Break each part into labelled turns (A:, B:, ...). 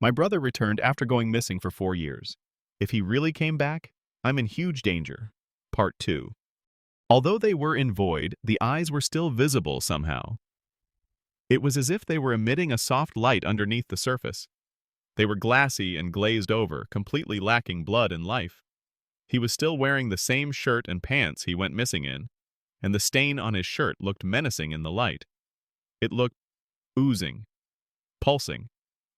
A: My brother returned after going missing for 4 years. If he really came back, I'm in huge danger. Part 2. Although they were in void, the eyes were still visible somehow. It was as if they were emitting a soft light underneath the surface. They were glassy and glazed over, completely lacking blood and life. He was still wearing the same shirt and pants he went missing in, and the stain on his shirt looked menacing in the light. It looked oozing, pulsing,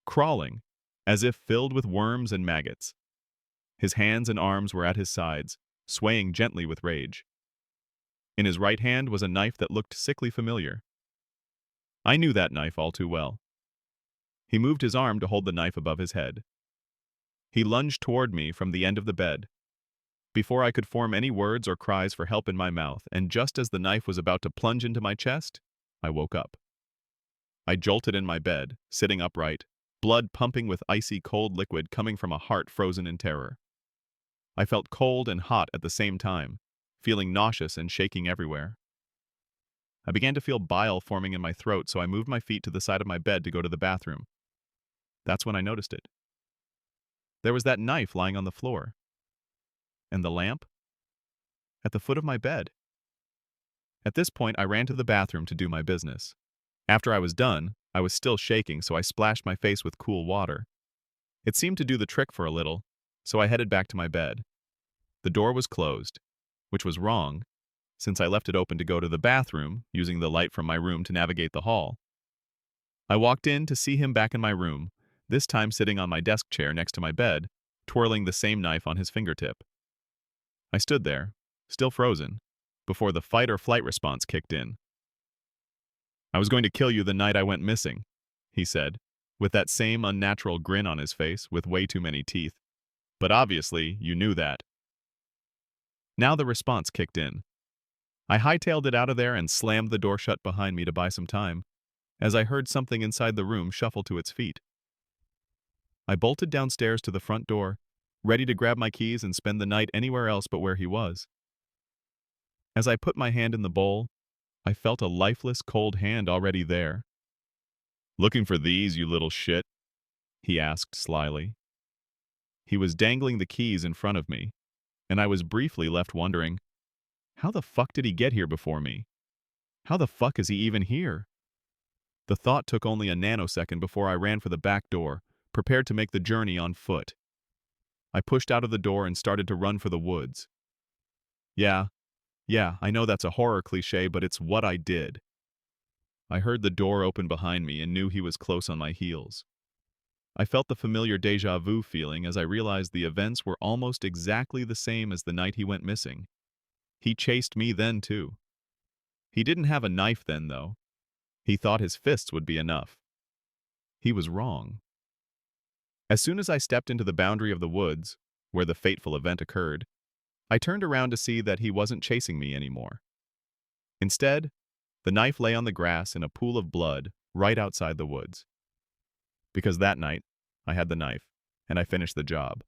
A: crawling, as if filled with worms and maggots. His hands and arms were at his sides, swaying gently with rage. In his right hand was a knife that looked sickly familiar. I knew that knife all too well. He moved his arm to hold the knife above his head. He lunged toward me from the end of the bed. Before I could form any words or cries for help in my mouth, and just as the knife was about to plunge into my chest, I woke up. I jolted in my bed, sitting upright, blood pumping with icy cold liquid coming from a heart frozen in terror. I felt cold and hot at the same time, feeling nauseous and shaking everywhere. I began to feel bile forming in my throat, so I moved my feet to the side of my bed to go to the bathroom. That's when I noticed it. There was that knife lying on the floor. And the lamp? At the foot of my bed. At this point, I ran to the bathroom to do my business. After I was done, I was still shaking, so I splashed my face with cool water. It seemed to do the trick for a little, so I headed back to my bed. The door was closed, which was wrong, since I left it open to go to the bathroom, using the light from my room to navigate the hall. I walked in to see him back in my room, this time sitting on my desk chair next to my bed, twirling the same knife on his fingertip. I stood there, still frozen, before the fight or flight response kicked in. "I was going to kill you the night I went missing," he said, with that same unnatural grin on his face with way too many teeth. "But obviously, you knew that." Now the response kicked in. I hightailed it out of there and slammed the door shut behind me to buy some time, as I heard something inside the room shuffle to its feet. I bolted downstairs to the front door, ready to grab my keys and spend the night anywhere else but where he was. As I put my hand in the bowl, I felt a lifeless, cold hand already there. "Looking for these, you little shit?" he asked slyly. He was dangling the keys in front of me, and I was briefly left wondering, how the fuck did he get here before me? How the fuck is he even here? The thought took only a nanosecond before I ran for the back door, prepared to make the journey on foot. I pushed out of the door and started to run for the woods. Yeah, I know that's a horror cliché, but it's what I did. I heard the door open behind me and knew he was close on my heels. I felt the familiar déjà vu feeling as I realized the events were almost exactly the same as the night he went missing. He chased me then, too. He didn't have a knife then, though. He thought his fists would be enough. He was wrong. As soon as I stepped into the boundary of the woods, where the fateful event occurred, I turned around to see that he wasn't chasing me anymore. Instead, the knife lay on the grass in a pool of blood right outside the woods. Because that night, I had the knife, and I finished the job.